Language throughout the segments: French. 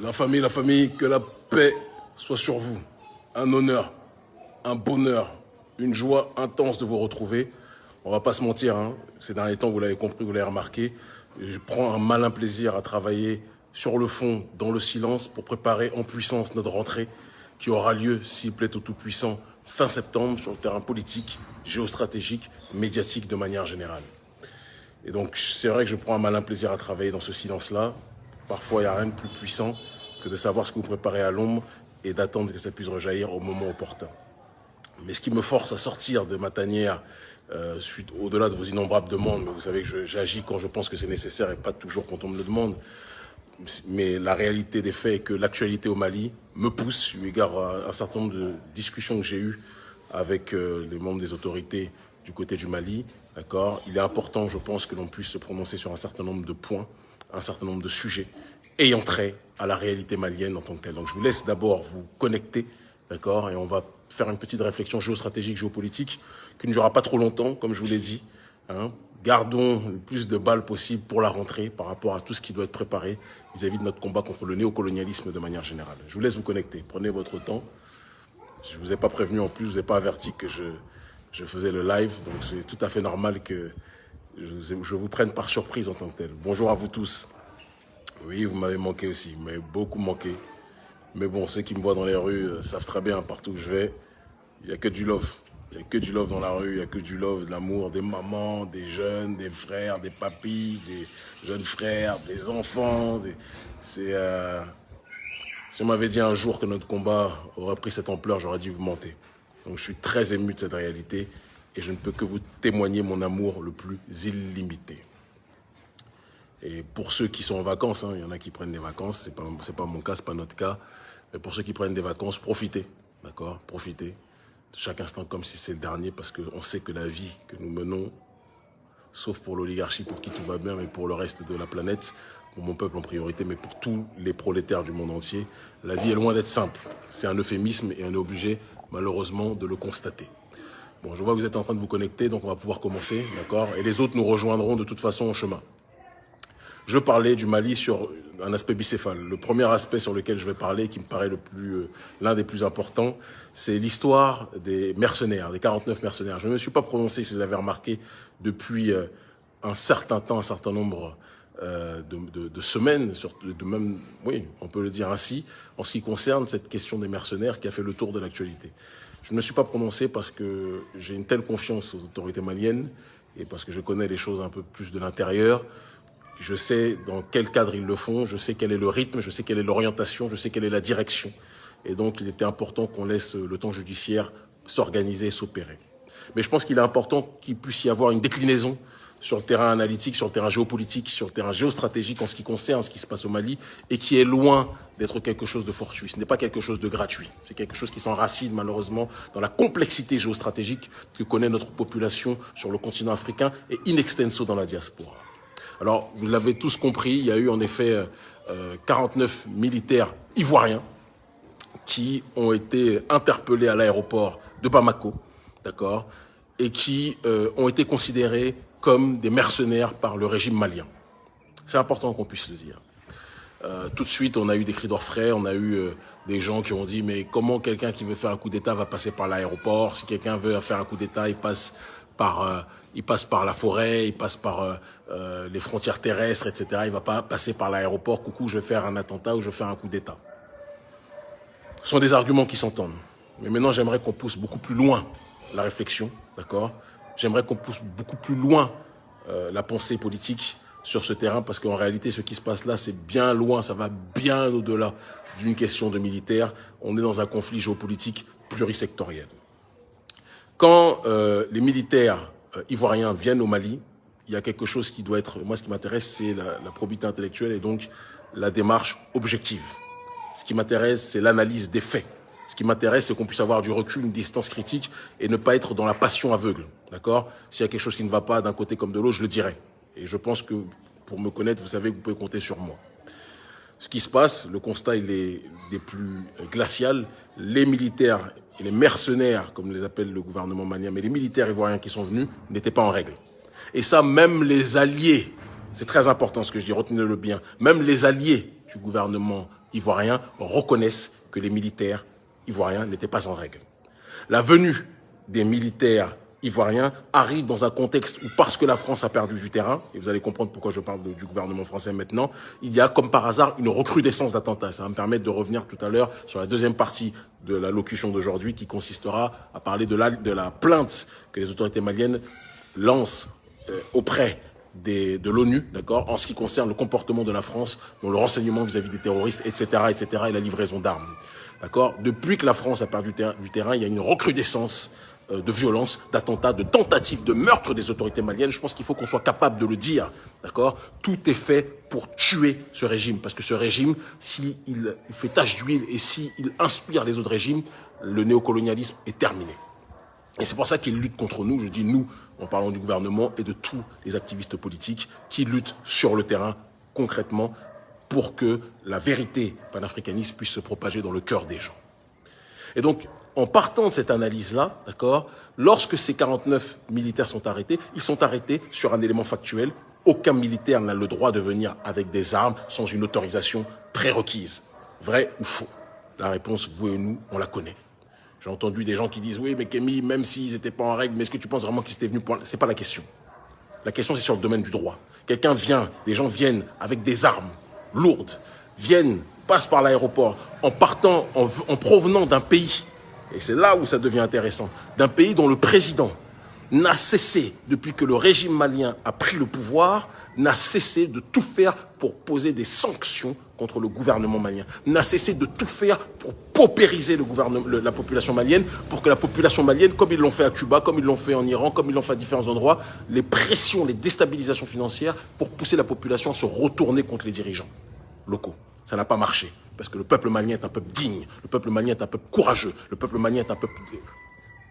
La famille, que la paix soit sur vous. Un honneur, un bonheur, une joie intense de vous retrouver. On va pas se mentir, hein. Ces derniers temps, vous l'avez compris, vous l'avez remarqué, je prends un malin plaisir à travailler sur le fond, dans le silence, pour préparer en puissance notre rentrée qui aura lieu, s'il plaît au Tout-Puissant, fin septembre, sur le terrain politique, géostratégique, médiatique de manière générale. Et donc, c'est vrai que je prends un malin plaisir à travailler dans ce silence-là. Parfois, il n'y a rien de plus puissant que de savoir ce que vous préparez à l'ombre et d'attendre que ça puisse rejaillir au moment opportun. Mais ce qui me force à sortir de ma tanière, au-delà de vos innombrables demandes, mais vous savez que j'agis quand je pense que c'est nécessaire et pas toujours quand on me le demande, mais la réalité des faits est que l'actualité au Mali me pousse, eu égard à un certain nombre de discussions que j'ai eues avec les membres des autorités du côté du Mali, d'accord. Il est important, je pense, que l'on puisse se prononcer sur un certain nombre de points, un certain nombre de sujets ayant trait à la réalité malienne en tant que telle. Donc je vous laisse d'abord vous connecter, d'accord, et on va faire une petite réflexion géostratégique, géopolitique, qui ne durera pas trop longtemps, comme je vous l'ai dit, hein. Gardons le plus de balles possible pour la rentrée par rapport à tout ce qui doit être préparé vis-à-vis de notre combat contre le néocolonialisme de manière générale. Je vous laisse vous connecter, prenez votre temps. Je ne vous ai pas prévenu en plus, je ne vous ai pas averti que je faisais le live, donc c'est tout à fait normal que je vous prenne par surprise en tant que tel. Bonjour à vous tous. Oui, vous m'avez manqué aussi, vous m'avez beaucoup manqué. Mais bon, ceux qui me voient dans les rues savent très bien, partout où je vais, il n'y a que du love. Il n'y a que du love dans la rue, il n'y a que du love, de l'amour, des mamans, des jeunes, des frères, des papis, des jeunes frères, des enfants. Si on m'avait dit un jour que notre combat aurait pris cette ampleur, j'aurais dit vous mentez. Donc je suis très ému de cette réalité et je ne peux que vous témoigner mon amour le plus illimité. Et pour ceux qui sont en vacances, hein, il y en a qui prennent des vacances, c'est pas mon cas, c'est pas notre cas, mais pour ceux qui prennent des vacances, profitez, d'accord, profitez. Chaque instant comme si c'est le dernier, parce qu'on sait que la vie que nous menons, sauf pour l'oligarchie pour qui tout va bien, mais pour le reste de la planète, pour mon peuple en priorité, mais pour tous les prolétaires du monde entier, la vie est loin d'être simple. C'est un euphémisme et on est obligé, malheureusement, de le constater. Bon, je vois que vous êtes en train de vous connecter, donc on va pouvoir commencer, d'accord? Et les autres nous rejoindront de toute façon en chemin. Je parlais du Mali sur un aspect bicéphale. Le premier aspect sur lequel je vais parler, qui me paraît l'un des plus importants, c'est l'histoire des mercenaires, des 49 mercenaires. Je ne me suis pas prononcé, si vous avez remarqué, depuis un certain temps, un certain nombre de semaines, même, oui, on peut le dire ainsi, en ce qui concerne cette question des mercenaires qui a fait le tour de l'actualité. Je ne me suis pas prononcé parce que j'ai une telle confiance aux autorités maliennes et parce que je connais les choses un peu plus de l'intérieur. Je sais dans quel cadre ils le font, je sais quel est le rythme, je sais quelle est l'orientation, je sais quelle est la direction. Et donc, il était important qu'on laisse le temps judiciaire s'organiser et s'opérer. Mais je pense qu'il est important qu'il puisse y avoir une déclinaison sur le terrain analytique, sur le terrain géopolitique, sur le terrain géostratégique en ce qui concerne ce qui se passe au Mali et qui est loin d'être quelque chose de fortuit. Ce n'est pas quelque chose de gratuit. C'est quelque chose qui s'enracine malheureusement dans la complexité géostratégique que connaît notre population sur le continent africain et in extenso dans la diaspora. Alors, vous l'avez tous compris, il y a eu en effet 49 militaires ivoiriens qui ont été interpellés à l'aéroport de Bamako, d'accord, et qui ont été considérés comme des mercenaires par le régime malien. C'est important qu'on puisse le dire. Tout de suite, on a eu des cris d'orfraie, on a eu des gens qui ont dit « mais comment quelqu'un qui veut faire un coup d'État va passer par l'aéroport? Si quelqu'un veut faire un coup d'État, il passe par la forêt, il passe par les frontières terrestres, etc. Il ne va pas passer par l'aéroport. Coucou, je vais faire un attentat ou je vais faire un coup d'État. » Ce sont des arguments qui s'entendent. Mais maintenant, j'aimerais qu'on pousse beaucoup plus loin la réflexion, d'accord? J'aimerais qu'on pousse beaucoup plus loin la pensée politique sur ce terrain, parce qu'en réalité, ce qui se passe là, c'est bien loin, ça va bien au-delà d'une question de militaire. On est dans un conflit géopolitique plurisectoriel. Quand les militaires ivoiriens viennent au Mali, il y a quelque chose qui doit être... Moi, ce qui m'intéresse, c'est la probité intellectuelle et donc la démarche objective. Ce qui m'intéresse, c'est l'analyse des faits. Ce qui m'intéresse, c'est qu'on puisse avoir du recul, une distance critique et ne pas être dans la passion aveugle. D'accord? S'il y a quelque chose qui ne va pas d'un côté comme de l'autre, je le dirai. Et je pense que pour me connaître, vous savez que vous pouvez compter sur moi. Ce qui se passe, le constat il est des plus glacial. Les militaires et les mercenaires, comme les appelle le gouvernement malien, mais les militaires ivoiriens qui sont venus n'étaient pas en règle. Et ça, même les alliés, c'est très important ce que je dis, retenez-le bien, même les alliés du gouvernement ivoiriens reconnaissent que les militaires ivoiriens n'étaient pas en règle. La venue des militaires ivoiriens arrive dans un contexte où, parce que la France a perdu du terrain, et vous allez comprendre pourquoi je parle du gouvernement français maintenant, il y a comme par hasard une recrudescence d'attentats. Ça va me permettre de revenir tout à l'heure sur la deuxième partie de la locution d'aujourd'hui qui consistera à parler de la plainte que les autorités maliennes lancent auprès de l'ONU, d'accord, en ce qui concerne le comportement de la France dans le renseignement vis-à-vis des terroristes, etc., etc., et la livraison d'armes. D'accord. Depuis que la France a perdu du terrain, il y a une recrudescence de violence, d'attentats, de tentatives de meurtre des autorités maliennes. Je pense qu'il faut qu'on soit capable de le dire, d'accord. Tout est fait pour tuer ce régime, parce que ce régime, s'il fait tache d'huile et s'il inspire les autres régimes, le néocolonialisme est terminé. Et c'est pour ça qu'il lutte contre nous, je dis nous, en parlant du gouvernement et de tous les activistes politiques qui luttent sur le terrain concrètement pour que la vérité panafricaniste puisse se propager dans le cœur des gens. Et donc, en partant de cette analyse-là, d'accord, lorsque ces 49 militaires sont arrêtés, ils sont arrêtés sur un élément factuel. Aucun militaire n'a le droit de venir avec des armes sans une autorisation prérequise. Vrai ou faux? La réponse, vous et nous, on la connaît. J'ai entendu des gens qui disent « Oui, mais Kémy, même s'ils n'étaient pas en règle, mais est-ce que tu penses vraiment qu'ils étaient venus pour... » C'est pas la question. La question, c'est sur le domaine du droit. Quelqu'un vient, des gens viennent avec des armes lourdes, passent par l'aéroport, en provenant d'un pays, et c'est là où ça devient intéressant, d'un pays dont le président n'a cessé, depuis que le régime malien a pris le pouvoir, n'a cessé de tout faire pour poser des sanctions contre le gouvernement malien, n'a cessé de tout faire pour paupériser la population malienne, pour que la population malienne, comme ils l'ont fait à Cuba, comme ils l'ont fait en Iran, comme ils l'ont fait à différents endroits, les pressions, les déstabilisations financières pour pousser la population à se retourner contre les dirigeants locaux. Ça n'a pas marché, parce que le peuple malien est un peuple digne, le peuple malien est un peuple courageux, le peuple malien est un peuple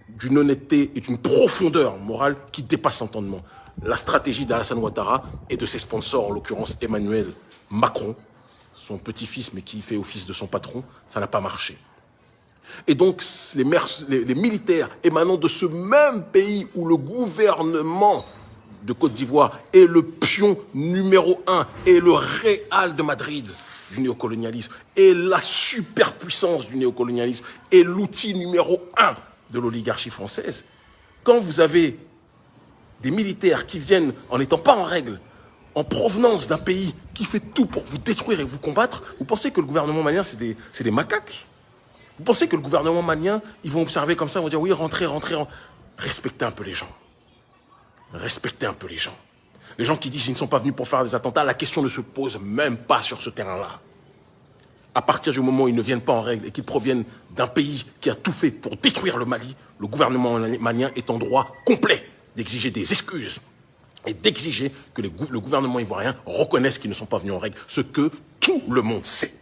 d'une honnêteté et d'une profondeur morale qui dépasse l'entendement. La stratégie d'Alassane Ouattara et de ses sponsors, en l'occurrence Emmanuel Macron, son petit-fils mais qui fait office de son patron, ça n'a pas marché. Et donc les militaires émanant de ce même pays où le gouvernement de Côte d'Ivoire est le pion numéro 1 et le Real de Madrid du néocolonialisme et la superpuissance du néocolonialisme et l'outil numéro 1 de l'oligarchie française. Quand vous avez des militaires qui viennent en n'étant pas en règle, en provenance d'un pays qui fait tout pour vous détruire et vous combattre, vous pensez que le gouvernement malien, c'est des macaques? Vous pensez que le gouvernement malien, ils vont observer comme ça, ils vont dire oui, rentrez. Respectez un peu les gens. Respectez un peu les gens. Les gens qui disent qu'ils ne sont pas venus pour faire des attentats, la question ne se pose même pas sur ce terrain-là. À partir du moment où ils ne viennent pas en règle et qu'ils proviennent d'un pays qui a tout fait pour détruire le Mali, le gouvernement malien est en droit complet d'exiger des excuses et d'exiger que le gouvernement ivoirien reconnaisse qu'ils ne sont pas venus en règle, ce que tout le monde sait.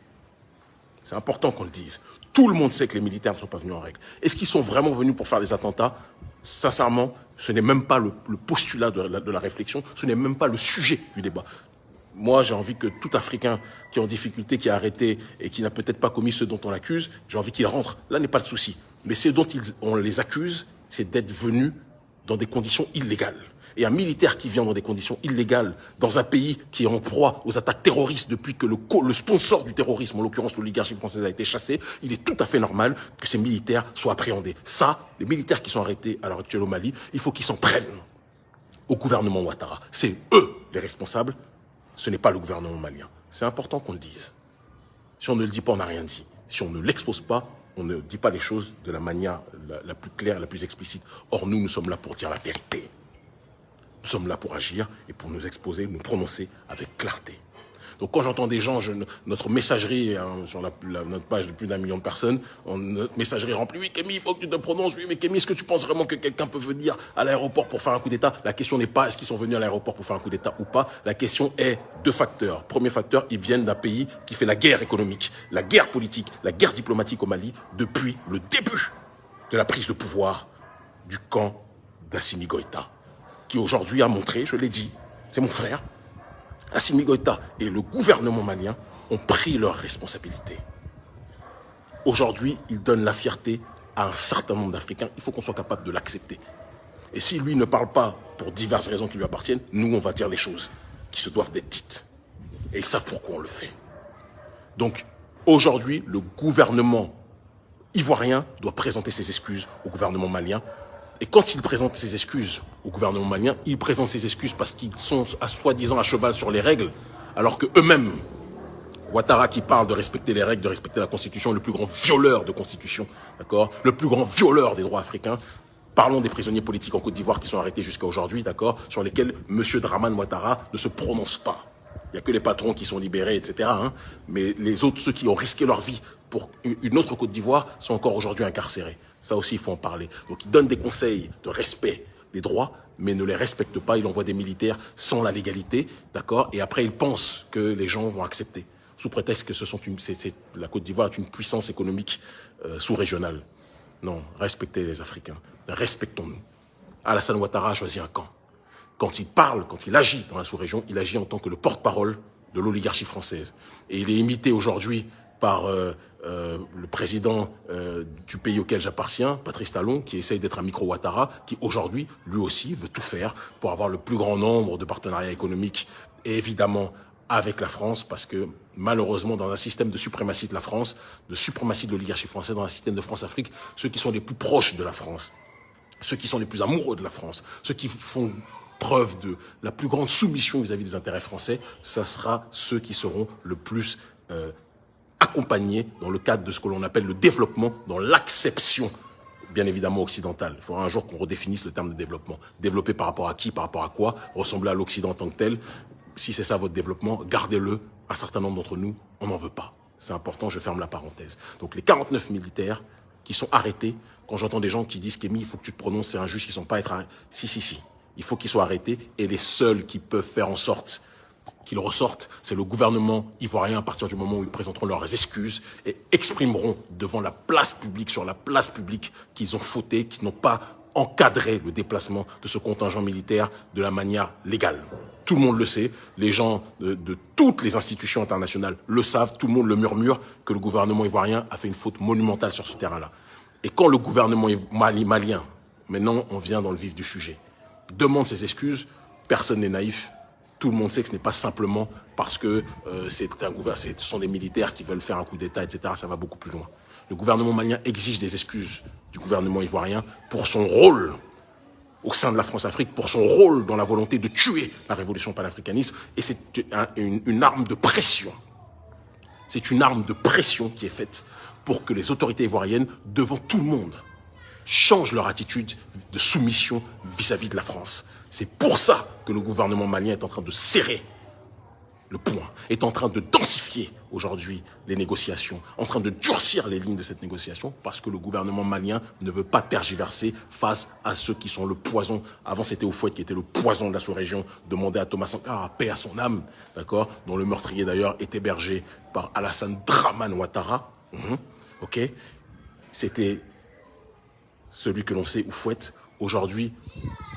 C'est important qu'on le dise. Tout le monde sait que les militaires ne sont pas venus en règle. Est-ce qu'ils sont vraiment venus pour faire des attentats? Sincèrement, ce n'est même pas le postulat de la réflexion, ce n'est même pas le sujet du débat. Moi, j'ai envie que tout Africain qui est en difficulté, qui est arrêté et qui n'a peut-être pas commis ce dont on l'accuse, j'ai envie qu'il rentre. Là n'est pas le souci. Mais ce dont on les accuse, c'est d'être venus dans des conditions illégales. Et un militaire qui vient dans des conditions illégales, dans un pays qui est en proie aux attaques terroristes depuis que le sponsor du terrorisme, en l'occurrence l'oligarchie française, a été chassé, il est tout à fait normal que ces militaires soient appréhendés. Ça, les militaires qui sont arrêtés à l'heure actuelle au Mali, il faut qu'ils s'en prennent au gouvernement Ouattara. C'est eux les responsables, ce n'est pas le gouvernement malien. C'est important qu'on le dise. Si on ne le dit pas, on n'a rien dit. Si on ne l'expose pas, on ne dit pas les choses de la manière la plus claire, la plus explicite. Or, nous sommes là pour dire la vérité. Nous sommes là pour agir et pour nous exposer, nous prononcer avec clarté. Donc quand j'entends des gens, notre messagerie, sur notre page de plus d'1 million de personnes, notre messagerie remplie, oui Kémy, il faut que tu te prononces, oui mais Kémy, est-ce que tu penses vraiment que quelqu'un peut venir à l'aéroport pour faire un coup d'État? La question n'est pas est-ce qu'ils sont venus à l'aéroport pour faire un coup d'État ou pas, la question est 2 facteurs. Premier facteur, ils viennent d'un pays qui fait la guerre économique, la guerre politique, la guerre diplomatique au Mali depuis le début de la prise de pouvoir du camp d'Assimi Goïta, qui aujourd'hui a montré, je l'ai dit, c'est mon frère, Assimi Goïta et le gouvernement malien ont pris leurs responsabilités. Aujourd'hui, ils donnent la fierté à un certain nombre d'Africains. Il faut qu'on soit capable de l'accepter. Et si lui ne parle pas pour diverses raisons qui lui appartiennent, nous, on va dire les choses qui se doivent d'être dites. Et ils savent pourquoi on le fait. Donc, Aujourd'hui, le gouvernement ivoirien doit présenter ses excuses au gouvernement malien. Et quand il présente ses excuses au gouvernement malien, il présente ses excuses parce qu'ils sont soi-disant à cheval sur les règles, alors que eux-mêmes, Ouattara qui parle de respecter les règles, de respecter la Constitution, le plus grand violeur de Constitution, d'accord, le plus grand violeur des droits africains. Parlons des prisonniers politiques en Côte d'Ivoire qui sont arrêtés jusqu'à aujourd'hui, d'accord, sur lesquels M. Dramane Ouattara ne se prononce pas. Il n'y a que les patrons qui sont libérés, etc. Hein, mais les autres, ceux qui ont risqué leur vie pour une autre Côte d'Ivoire, sont encore aujourd'hui incarcérés. Ça aussi, il faut en parler. Donc, il donne des conseils de respect des droits, mais ne les respecte pas. Il envoie des militaires sans la légalité, d'accord. Et après, il pense que les gens vont accepter, sous prétexte que la Côte d'Ivoire est une puissance économique sous-régionale. Non, respectez les Africains. Respectons-nous. Alassane Ouattara a choisi un camp. Quand il parle, quand il agit dans la sous-région, il agit en tant que le porte-parole de l'oligarchie française. Et il est imité aujourd'hui par le président du pays auquel j'appartiens, Patrice Talon, qui essaye d'être un micro-Ouattara, qui aujourd'hui, lui aussi, veut tout faire pour avoir le plus grand nombre de partenariats économiques, et évidemment avec la France, parce que malheureusement, dans un système de suprématie de la France, de suprématie de l'oligarchie française, dans un système de France-Afrique, ceux qui sont les plus proches de la France, ceux qui sont les plus amoureux de la France, ceux qui font preuve de la plus grande soumission vis-à-vis des intérêts français, ça sera ceux qui seront le plus accompagnés dans le cadre de ce que l'on appelle le développement, dans l'acception, bien évidemment, occidentale. Il faudra un jour qu'on redéfinisse le terme de développement. Développer par rapport à qui, par rapport à quoi, ressembler à l'Occident en tant que tel. Si c'est ça votre développement, gardez-le. Un certain nombre d'entre nous, on n'en veut pas. C'est important, je ferme la parenthèse. Donc les 49 militaires qui sont arrêtés, quand j'entends des gens qui disent qu'Émi, il faut que tu te prononces, c'est injuste, ils ne sont pas être arrêtés. Si. Il faut qu'ils soient arrêtés et les seuls qui peuvent faire en sorte qu'ils ressortent, c'est le gouvernement ivoirien à partir du moment où ils présenteront leurs excuses et exprimeront devant la place publique, sur la place publique, qu'ils ont fauté, qu'ils n'ont pas encadré le déplacement de ce contingent militaire de la manière légale. Tout le monde le sait, les gens de toutes les institutions internationales le savent, tout le monde le murmure, que le gouvernement ivoirien a fait une faute monumentale sur ce terrain-là. Et quand le gouvernement malien, maintenant on vient dans le vif du sujet, demande ses excuses, personne n'est naïf. Tout le monde sait que ce n'est pas simplement parce que ce sont des militaires qui veulent faire un coup d'État, etc. Ça va beaucoup plus loin. Le gouvernement malien exige des excuses du gouvernement ivoirien pour son rôle au sein de la France-Afrique, pour son rôle dans la volonté de tuer la révolution panafricaniste. Et c'est une arme de pression. C'est une arme de pression qui est faite pour que les autorités ivoiriennes, devant tout le monde, changent leur attitude de soumission vis-à-vis de la France. C'est pour ça que le gouvernement malien est en train de serrer le poing, est en train de densifier aujourd'hui les négociations, en train de durcir les lignes de cette négociation, parce que le gouvernement malien ne veut pas tergiverser face à ceux qui sont le poison. Avant, c'était Houphouët qui était le poison de la sous-région, demandé à Thomas Sankara, paix à son âme, d'accord, dont le meurtrier d'ailleurs est hébergé par Alassane Dramane Ouattara. Ok, c'était celui que l'on sait, Houphouët. Aujourd'hui,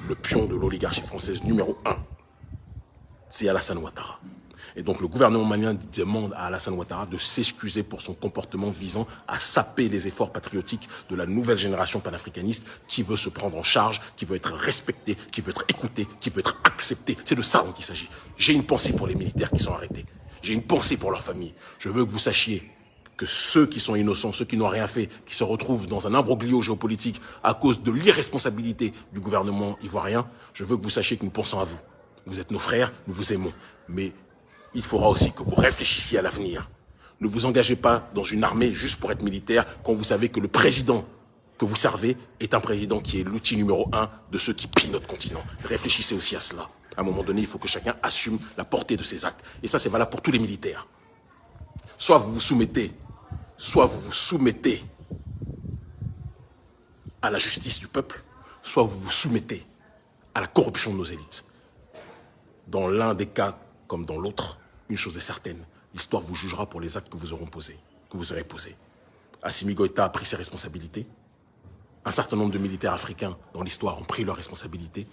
le pion de l'oligarchie française numéro 1, c'est Alassane Ouattara. Et donc le gouvernement malien demande à Alassane Ouattara de s'excuser pour son comportement visant à saper les efforts patriotiques de la nouvelle génération panafricaniste qui veut se prendre en charge, qui veut être respectée, qui veut être écoutée, qui veut être acceptée. C'est de ça dont il s'agit. J'ai une pensée pour les militaires qui sont arrêtés. J'ai une pensée pour leurs familles. Je veux que vous sachiez que ceux qui sont innocents, ceux qui n'ont rien fait, qui se retrouvent dans un imbroglio géopolitique à cause de l'irresponsabilité du gouvernement ivoirien, je veux que vous sachiez que nous pensons à vous. Vous êtes nos frères, nous vous aimons. Mais il faudra aussi que vous réfléchissiez à l'avenir. Ne vous engagez pas dans une armée juste pour être militaire quand vous savez que le président que vous servez est un président qui est l'outil numéro 1 de ceux qui pillent notre continent. Réfléchissez aussi à cela. À un moment donné, il faut que chacun assume la portée de ses actes. Et ça, c'est valable pour tous les militaires. Soit vous vous soumettez à la justice du peuple, soit vous vous soumettez à la corruption de nos élites. Dans l'un des cas comme dans l'autre, une chose est certaine, l'histoire vous jugera pour les actes que vous aurez posés. Assimi Goïta a pris ses responsabilités. Un certain nombre de militaires africains dans l'histoire ont pris leurs responsabilités.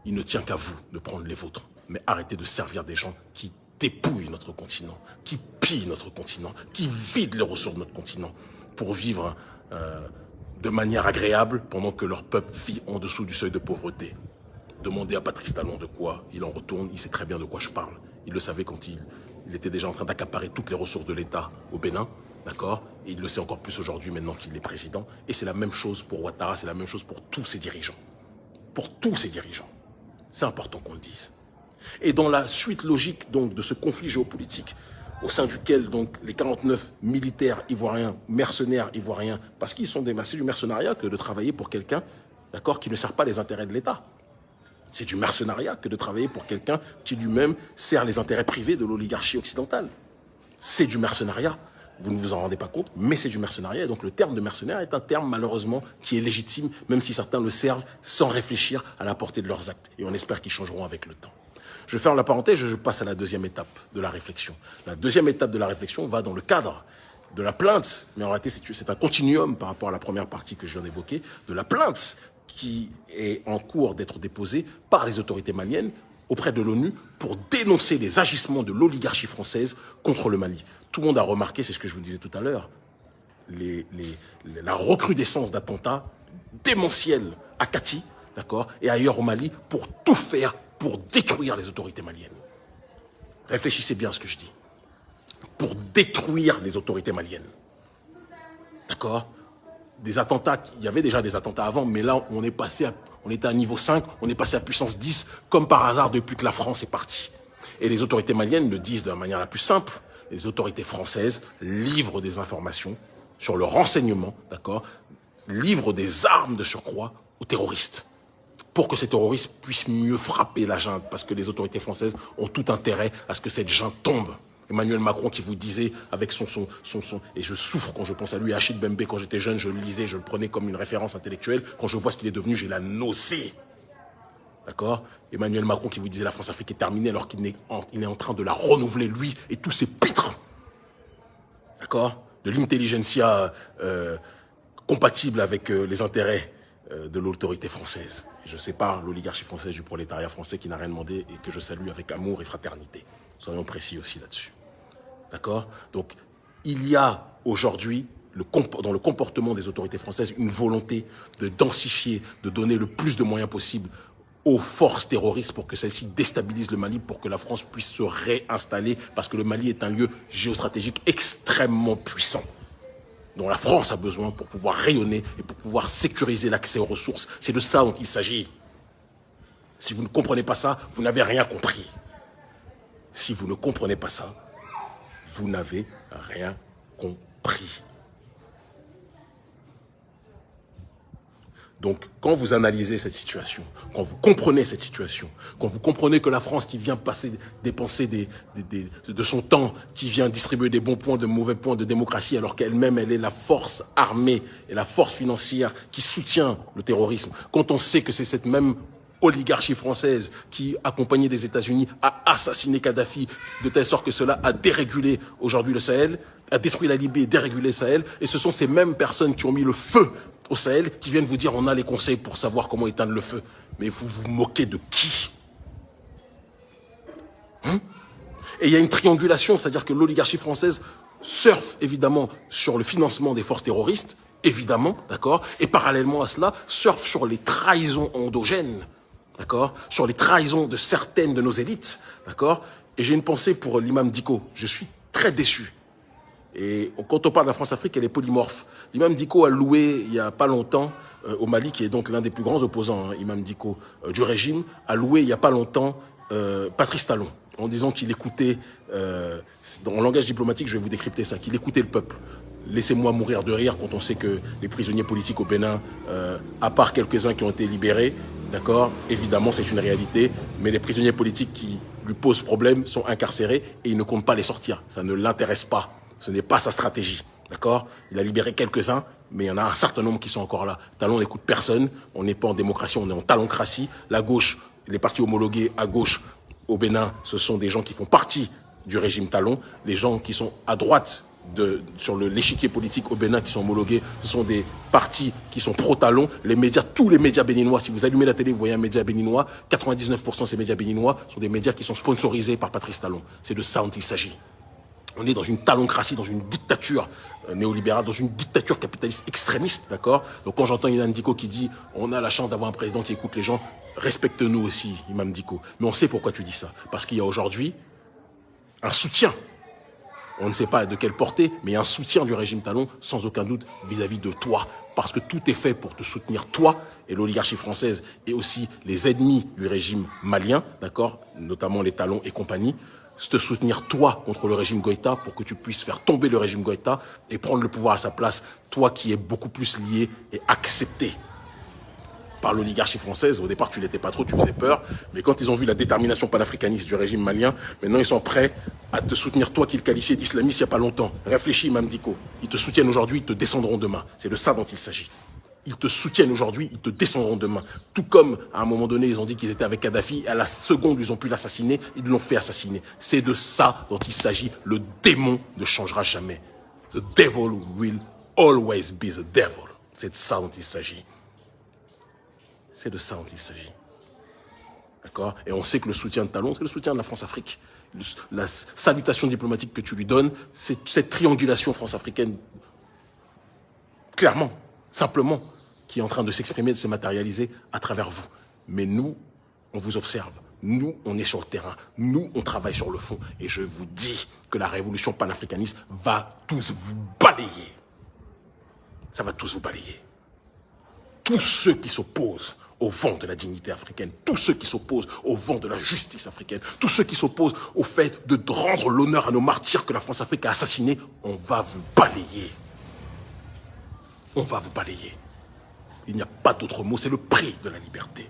Il ne tient qu'à vous de prendre les vôtres. Mais arrêtez de servir des gens qui dépouillent notre continent, qui pillent notre continent, qui vident les ressources de notre continent pour vivre de manière agréable pendant que leur peuple vit en dessous du seuil de pauvreté. Demandez à Patrice Talon de quoi il en retourne, il sait très bien de quoi je parle. Il le savait quand il Il était déjà en train d'accaparer toutes les ressources de l'État au Bénin, d'accord? Et il le sait encore plus aujourd'hui maintenant qu'il est président. Et c'est la même chose pour Ouattara, c'est la même chose pour tous ses dirigeants. Pour tous ses dirigeants. C'est important qu'on le dise. Et dans la suite logique donc de ce conflit géopolitique, au sein duquel donc les 49 militaires ivoiriens, mercenaires ivoiriens, parce qu'ils sont c'est du mercenariat que de travailler pour quelqu'un, d'accord, qui ne sert pas les intérêts de l'État. C'est du mercenariat que de travailler pour quelqu'un qui lui-même sert les intérêts privés de l'oligarchie occidentale. C'est du mercenariat. Vous ne vous en rendez pas compte, mais c'est du mercenariat. Et donc le terme de mercenaire est un terme malheureusement qui est légitime, même si certains le servent sans réfléchir à la portée de leurs actes. Et on espère qu'ils changeront avec le temps. Je ferme la parenthèse, je passe à la deuxième étape de la réflexion. La deuxième étape de la réflexion va dans le cadre de la plainte, mais en réalité c'est un continuum par rapport à la première partie que je viens d'évoquer, de la plainte qui est en cours d'être déposée par les autorités maliennes auprès de l'ONU pour dénoncer les agissements de l'oligarchie française contre le Mali. Tout le monde a remarqué, c'est ce que je vous disais tout à l'heure, la recrudescence d'attentats démentiels à Kati, d'accord, et ailleurs au Mali pour tout faire pour détruire les autorités maliennes. Réfléchissez bien à ce que je dis. Pour détruire les autorités maliennes. D'accord? Des attentats, il y avait déjà des attentats avant, mais là, on était à niveau 5, on est passé à puissance 10, comme par hasard depuis que la France est partie. Et les autorités maliennes le disent de la manière la plus simple. Les autorités françaises livrent des informations sur le renseignement, d'accord? Livrent des armes de surcroît aux terroristes, pour que ces terroristes puissent mieux frapper la junte, parce que les autorités françaises ont tout intérêt à ce que cette junte tombe. Emmanuel Macron qui vous disait avec son et je souffre quand je pense à lui, Achille Bembe, quand j'étais jeune, je le lisais, je le prenais comme une référence intellectuelle. Quand je vois ce qu'il est devenu, j'ai la nausée. D'accord? Emmanuel Macron qui vous disait la France-Afrique est terminée alors qu'il est en train de la renouveler, lui et tous ses pitres. D'accord? De l'intelligentsia compatible avec les intérêts de l'autorité française. Je sépare l'oligarchie française du prolétariat français qui n'a rien demandé et que je salue avec amour et fraternité. Soyons précis aussi là-dessus. D'accord? Donc, il y a aujourd'hui, dans le comportement des autorités françaises, une volonté de densifier, de donner le plus de moyens possibles aux forces terroristes pour que celles-ci déstabilisent le Mali, pour que la France puisse se réinstaller, parce que le Mali est un lieu géostratégique extrêmement puissant, dont la France a besoin pour pouvoir rayonner et pour pouvoir sécuriser l'accès aux ressources. C'est de ça dont il s'agit. Si vous ne comprenez pas ça, vous n'avez rien compris. Si vous ne comprenez pas ça, vous n'avez rien compris. Donc, quand vous analysez cette situation, quand vous comprenez cette situation, quand vous comprenez que la France qui vient dépenser de son temps, qui vient distribuer des bons points, de mauvais points de démocratie, alors qu'elle-même, elle est la force armée et la force financière qui soutient le terrorisme, quand on sait que c'est cette même oligarchie française qui, accompagnée des États-Unis, a assassiné Kadhafi de telle sorte que cela a dérégulé aujourd'hui le Sahel, a détruit la Libye et dérégulé le Sahel, et ce sont ces mêmes personnes qui ont mis le feu au Sahel qui viennent vous dire on a les conseils pour savoir comment éteindre le feu. Mais vous vous moquez de qui? Et il y a une triangulation, c'est-à-dire que l'oligarchie française surfe évidemment sur le financement des forces terroristes, évidemment, d'accord, et parallèlement à cela, surfe sur les trahisons endogènes, d'accord, sur les trahisons de certaines de nos élites, d'accord. Et j'ai une pensée pour l'imam Dicko. Je suis très déçu. Et quand on parle de la France-Afrique, elle est polymorphe. L'imam Dicko a loué, il n'y a pas longtemps, au Mali, qui est donc l'un des plus grands opposants, hein, imam Dicko, du régime, a loué, il n'y a pas longtemps, Patrice Talon, en disant qu'il écoutait, en langage diplomatique, je vais vous décrypter ça, qu'il écoutait le peuple. Laissez-moi mourir de rire quand on sait que les prisonniers politiques au Bénin, à part quelques-uns qui ont été libérés, d'accord, évidemment c'est une réalité, mais les prisonniers politiques qui lui posent problème sont incarcérés et il ne compte pas les sortir. Ça ne l'intéresse pas. Ce n'est pas sa stratégie, d'accord? Il a libéré quelques-uns, mais il y en a un certain nombre qui sont encore là. Talon n'écoute personne, on n'est pas en démocratie, on est en taloncratie. La gauche, les partis homologués à gauche au Bénin, ce sont des gens qui font partie du régime Talon. Les gens qui sont à droite sur l'échiquier politique au Bénin qui sont homologués, ce sont des partis qui sont pro-Talon. Les médias, tous les médias béninois, si vous allumez la télé, vous voyez un média béninois, 99% de ces médias béninois sont des médias qui sont sponsorisés par Patrice Talon. C'est de ça dont il s'agit. On est dans une taloncratie, dans une dictature néolibérale, dans une dictature capitaliste extrémiste, d'accord? Donc quand j'entends Imam Dicko qui dit « on a la chance d'avoir un président qui écoute les gens », respecte-nous aussi, Imam Dicko. Mais on sait pourquoi tu dis ça. Parce qu'il y a aujourd'hui un soutien. On ne sait pas de quelle portée, mais un soutien du régime Talon, sans aucun doute, vis-à-vis de toi. Parce que tout est fait pour te soutenir, toi et l'oligarchie française, et aussi les ennemis du régime malien, d'accord, notamment les Talons et compagnie, te soutenir, toi, contre le régime Goïta, pour que tu puisses faire tomber le régime Goïta et prendre le pouvoir à sa place, toi qui es beaucoup plus lié et accepté par l'oligarchie française. Au départ, tu l'étais pas trop, tu faisais peur. Mais quand ils ont vu la détermination panafricaniste du régime malien, maintenant ils sont prêts à te soutenir, toi qu'ils qualifiaient d'islamiste il n'y a pas longtemps. Réfléchis, Imam Dicko. Ils te soutiennent aujourd'hui, ils te descendront demain. C'est de ça dont il s'agit. Ils te soutiennent aujourd'hui, ils te descendront demain. Tout comme, à un moment donné, ils ont dit qu'ils étaient avec Kadhafi, et à la seconde où ils ont pu l'assassiner, ils l'ont fait assassiner. C'est de ça dont il s'agit. Le démon ne changera jamais. The devil will always be the devil. C'est de ça dont il s'agit. C'est de ça dont il s'agit. D'accord? Et on sait que le soutien de Talon, c'est le soutien de la France-Afrique. La salutation diplomatique que tu lui donnes, c'est cette triangulation France-africaine, clairement, simplement, qui est en train de s'exprimer, de se matérialiser à travers vous. Mais nous, on vous observe. Nous, on est sur le terrain. Nous, on travaille sur le fond. Et je vous dis que la révolution panafricaniste va tous vous balayer. Ça va tous vous balayer. Tous ceux qui s'opposent au vent de la dignité africaine, tous ceux qui s'opposent au vent de la justice africaine, tous ceux qui s'opposent au fait de rendre l'honneur à nos martyrs que la France-Afrique a assassinés, on va vous balayer. On va vous balayer. Il n'y a pas d'autre mot, c'est le prix de la liberté.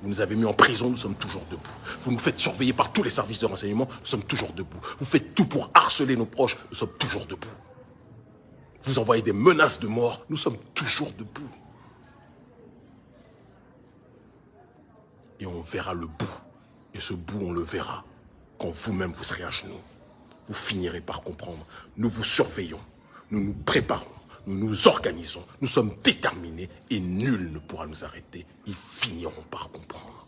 Vous nous avez mis en prison, nous sommes toujours debout. Vous nous faites surveiller par tous les services de renseignement, nous sommes toujours debout. Vous faites tout pour harceler nos proches, nous sommes toujours debout. Vous envoyez des menaces de mort, nous sommes toujours debout. Et on verra le bout. Et ce bout, on le verra quand vous-même vous serez à genoux. Vous finirez par comprendre. Nous vous surveillons. Nous nous préparons. Nous nous organisons. Nous sommes déterminés et nul ne pourra nous arrêter. Ils finiront par comprendre.